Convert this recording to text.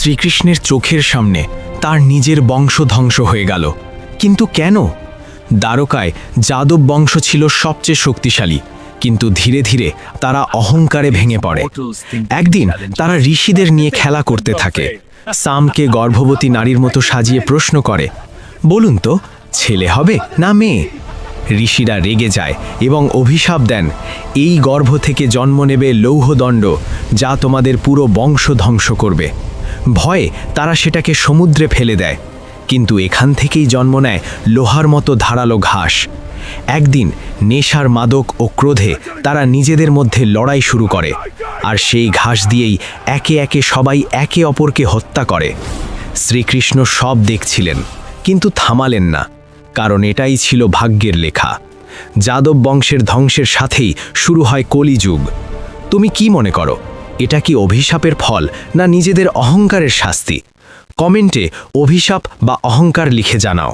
শ্রীকৃষ্ণের চোখের সামনে তার নিজের বংশ ধ্বংস হয়ে গেল। কিন্তু কেন? দ্বারকায় যাদব বংশ ছিল সবচেয়ে শক্তিশালী, কিন্তু ধীরে ধীরে তারা অহংকারে ভেঙে পড়ে। একদিন তারা ঋষিদের নিয়ে খেলা করতে থাকে। সামকে গর্ভবতী নারীর মতো সাজিয়ে প্রশ্ন করে, বলুন তো, ছেলে হবে না মেয়ে? ঋষিরা রেগে যায় এবং অভিশাপ দেন, এই গর্ভ থেকে জন্ম নেবে লৌহদণ্ড, যা তোমাদের পুরো বংশ ধ্বংস করবে। ভয়ে তারা সেটাকে সমুদ্রে ফেলে দেয়, কিন্তু এখান থেকেই জন্ম নেয় লোহার মতো ধারালো ঘাস। একদিন নেশার মাদক ও ক্রোধে তারা নিজেদের মধ্যে লড়াই শুরু করে, আর সেই ঘাস দিয়েই একে একে সবাই একে অপরকে হত্যা করে। শ্রীকৃষ্ণ সব দেখছিলেন, কিন্তু থামালেন না, কারণ এটাই ছিল ভাগ্যের লেখা। যাদব বংশের ধ্বংসের সাথেই শুরু হয় কলিযুগ। তুমি কি মনে করো, এটা কি অভিশাপের ফল না নিজেদের অহংকারের শাস্তি? কমেন্টে অভিশাপ বা অহংকার লিখে জানাও।